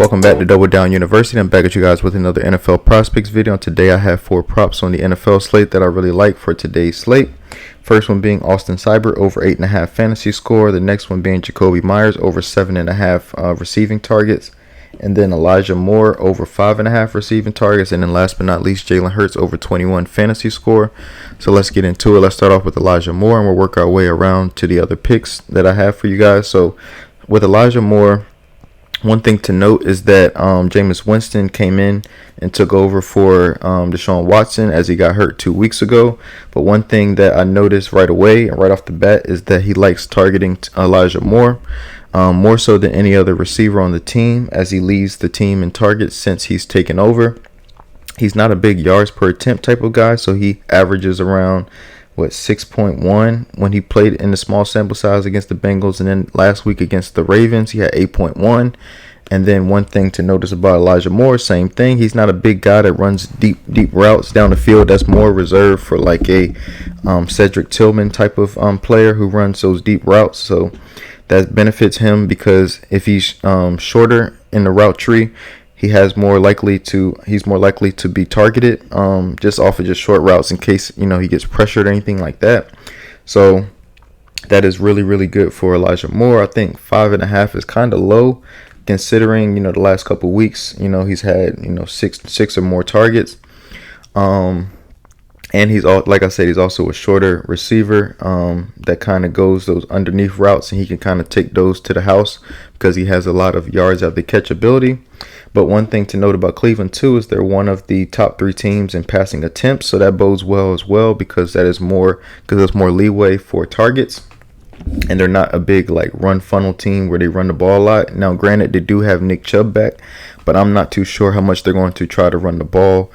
Welcome back to Double Down University. I'm back at you guys with another NFL PrizePicks video. And today I have 4 props on the NFL slate that I really like for today's slate. First one being Austin Seibert over 8.5 fantasy score. The next one being Jakobi Meyers over 7.5 receiving targets. And then Elijah Moore over 5.5 receiving targets. And then last but not least, Jalen Hurts over 21 fantasy score. So let's get into it. Let's start off with Elijah Moore and we'll work our way around to the other picks that I have for you guys. So with Elijah Moore, one thing to note is that Jameis Winston came in and took over for Deshaun Watson as he got hurt 2 weeks ago. But one thing that I noticed right away, right off the bat, is that he likes targeting Elijah Moore, more so than any other receiver on the team, as he leads the team in targets since he's taken over. He's not a big yards per attempt type of guy, so he averages around 6.1 when he played in the small sample size against the Bengals, and then last week against the Ravens he had 8.1. And then one thing to notice about Elijah Moore, same thing, he's not a big guy that runs deep routes down the field. That's more reserved for like a Cedric Tillman type of player who runs those deep routes. So that benefits him because if he's shorter in the route tree, he's more likely to be targeted just off of just short routes in case he gets pressured or anything like that. So that is really good for Elijah Moore. I think 5.5 is kind of low considering the last couple of weeks he's had six or more targets. And he's also a shorter receiver that kind of goes those underneath routes, and he can kind of take those to the house because he has a lot of yards after catch ability. But one thing to note about Cleveland too is they're one of the top 3 teams in passing attempts, so that bodes well as well because there's more leeway for targets. And they're not a big run funnel team where they run the ball a lot. Now, granted, they do have Nick Chubb back, but I'm not too sure how much they're going to try to run the ball,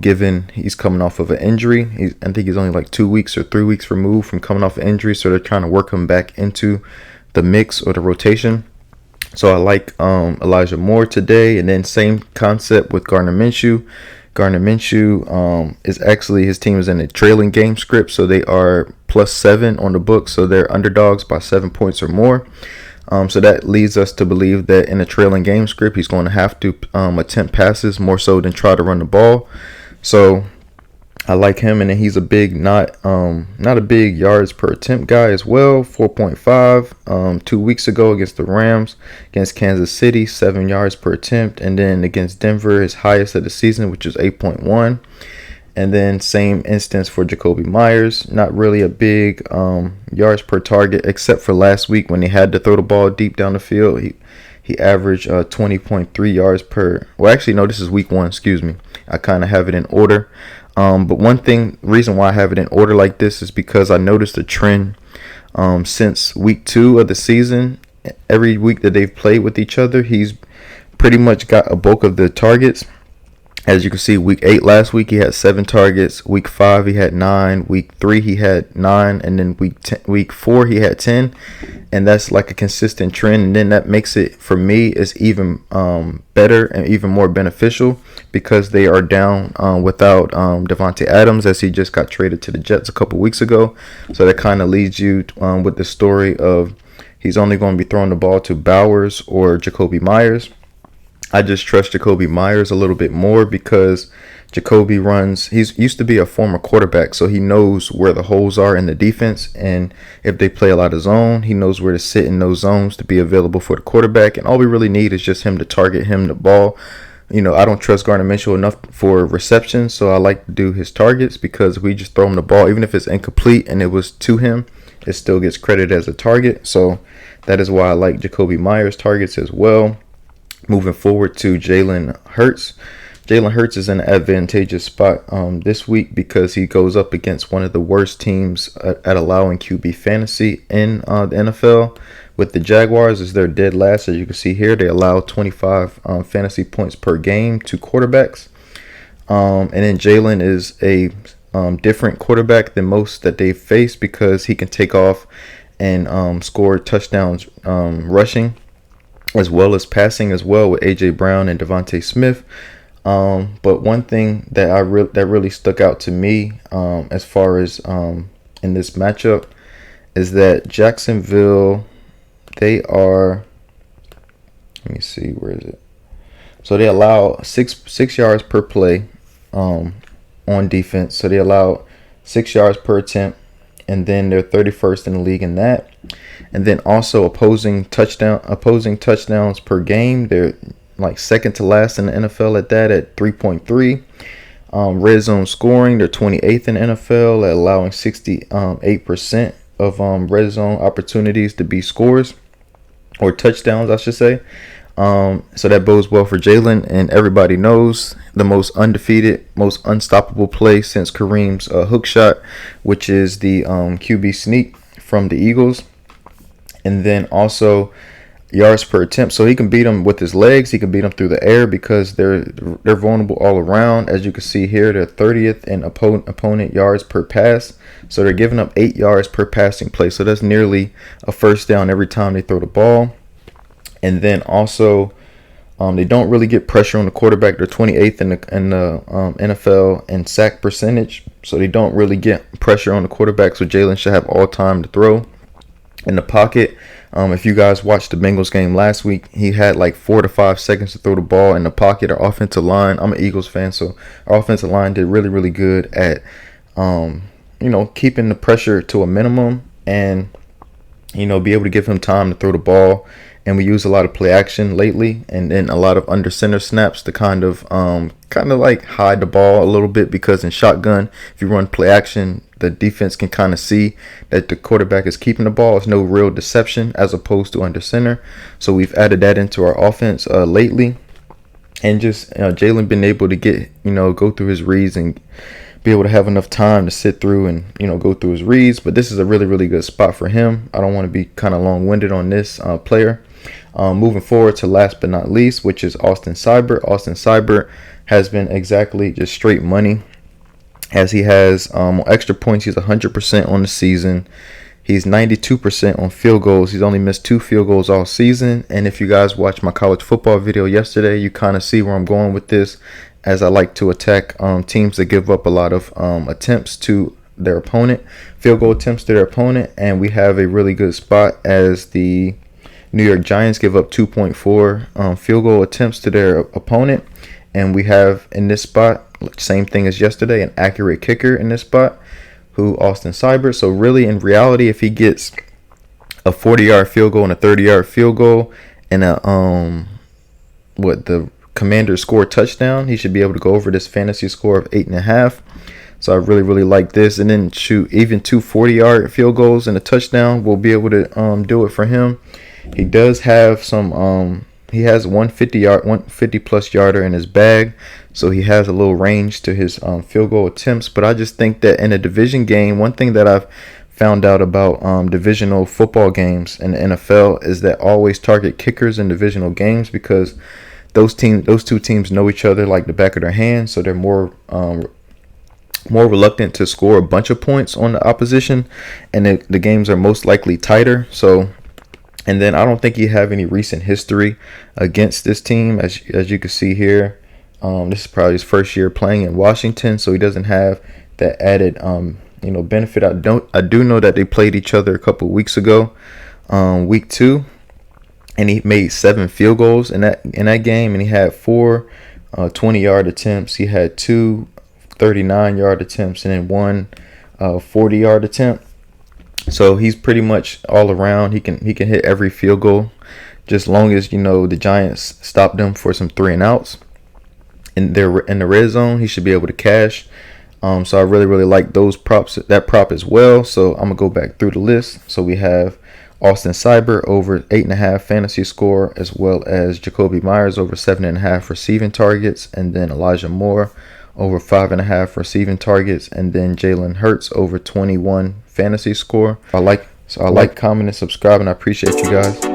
given he's coming off of an injury. I think he's only 2 weeks or 3 weeks removed from coming off an injury, so they're trying to work him back into the mix or the rotation. So I like Elijah Moore today, and then same concept with Gardner Minshew. Gardner Minshew is actually, his team is in a trailing game script, so they are +7 on the book, so they're underdogs by 7 points or more. So that leads us to believe that in a trailing game script, he's going to have to attempt passes more so than try to run the ball. So I like him, and then he's a big, not a big yards per attempt guy as well. 4.5 2 weeks ago against the Rams, against Kansas City, 7 yards per attempt, and then against Denver, his highest of the season, which is 8.1. And then same instance for Jakobi Meyers, not really a big yards per target, except for last week when they had to throw the ball deep down the field. He averaged 20.3 yards per. Well, actually, no, this is week 1. Excuse me. I kind of have it in order. But reason why I have it in order like this is because I noticed a trend since week 2 of the season. Every week that they've played with each other, he's pretty much got a bulk of the targets. As you can see, week 8 last week, he had 7 targets. Week 5, he had 9. Week 3, he had 9. And then week 4, he had 10. And that's like a consistent trend. And then that makes it, for me, is even better and even more beneficial because they are down without Devontae Adams, as he just got traded to the Jets a couple weeks ago. So that kind of leads you with the story of he's only going to be throwing the ball to Bowers or Jakobi Meyers. I just trust Jakobi Meyers a little bit more because Jakobi he's used to be a former quarterback, so he knows where the holes are in the defense, and if they play a lot of zone, he knows where to sit in those zones to be available for the quarterback, and all we really need is just him to target him the ball. I don't trust Gardner Minshew enough for reception, so I like to do his targets because if we just throw him the ball, even if it's incomplete and it was to him, it still gets credited as a target. So that is why I like Jakobi Meyers targets as well. Moving forward to Jalen Hurts. Jalen Hurts is in an advantageous spot this week because he goes up against one of the worst teams at allowing QB fantasy in the NFL. With the Jaguars, as they're dead last, as you can see here, they allow 25 fantasy points per game to quarterbacks. And then Jalen is a different quarterback than most that they've faced because he can take off and score touchdowns rushing, as well as passing as well with A.J. Brown and Devontae Smith. But one thing that that really stuck out to me as far as in this matchup is that Jacksonville, they are, let me see, where is it? So they allow six yards per play on defense. So they allow 6 yards per attempt, and then they're 31st in the league in that. And then also opposing touchdowns per game. They're like second to last in the NFL at that, at 3.3. Red zone scoring, they're 28th in the NFL at allowing 68% of red zone opportunities to be scores, or touchdowns, I should say. So that bodes well for Jalen, and everybody knows the most undefeated, most unstoppable play since Kareem's hook shot, which is the QB sneak from the Eagles. And then also yards per attempt, so he can beat them with his legs. He can beat them through the air because they're vulnerable all around. As you can see here, they're 30th in opponent yards per pass, so they're giving up 8 yards per passing play. So that's nearly a first down every time they throw the ball. And then also, they don't really get pressure on the quarterback. They're 28th in the NFL in sack percentage, so they don't really get pressure on the quarterback. So Jalen should have all time to throw in the pocket. If you guys watched the Bengals game last week, he had like 4 to 5 seconds to throw the ball in the pocket. Our offensive line, I'm an Eagles fan, so our offensive line did really, really good at, keeping the pressure to a minimum and, be able to give him time to throw the ball. And we use a lot of play action lately, and then a lot of under center snaps to kind of like hide the ball a little bit, because in shotgun, if you run play action, the defense can kind of see that the quarterback is keeping the ball. It's no real deception as opposed to under center. So we've added that into our offense lately, and just Jalen been able to get go through his reads and be able to have enough time to sit through and go through his reads. But this is a really, really good spot for him. I don't want to be kind of long-winded on this player. Moving forward to last but not least, which is Austin Seibert. Austin Seibert has been exactly just straight money, as he has extra points. He's 100% on the season. He's 92% on field goals. He's only missed 2 field goals all season. And if you guys watched my college football video yesterday, you kind of see where I'm going with this, as I like to attack teams that give up a lot of attempts to their opponent, field goal attempts to their opponent. And we have a really good spot as the New York Giants give up 2.4 field goal attempts to their opponent. And we have in this spot, same thing as yesterday, an accurate kicker in this spot, Austin Seibert. So really, in reality, if he gets a 40-yard field goal and a 30-yard field goal and the Commanders score touchdown, he should be able to go over this fantasy score of 8.5. So I really, really like this. And then shoot, even 2 40-yard field goals and a touchdown will be able to do it for him. He does have some he has 150 plus yarder in his bag, so he has a little range to his field goal attempts. But I just think that in a division game, one thing that I've found out about divisional football games in the NFL is that always target kickers in divisional games, because those two teams know each other like the back of their hand, so they're more reluctant to score a bunch of points on the opposition, and the games are most likely tighter. So. And then I don't think he have any recent history against this team, as you can see here. This is probably his first year playing in Washington, so he doesn't have that added benefit. I do know that they played each other a couple weeks ago, week 2, and he made 7 field goals in that game, and he had 4 20-yard attempts. He had 2 39-yard attempts, and then 1 40-yard attempt. So he's pretty much all around. He can hit every field goal, just long as the Giants stop them for some 3 and outs. In the red zone, he should be able to cash. So I really, really like that prop as well. So I'm gonna go back through the list. So we have Austin Seibert over 8.5 fantasy score, as well as Jacoby Myers over 7.5 receiving targets, and then Elijah Moore over 5.5 receiving targets, and then Jalen Hurts over 21 fantasy score. I like, comment, and subscribe, and I appreciate you guys.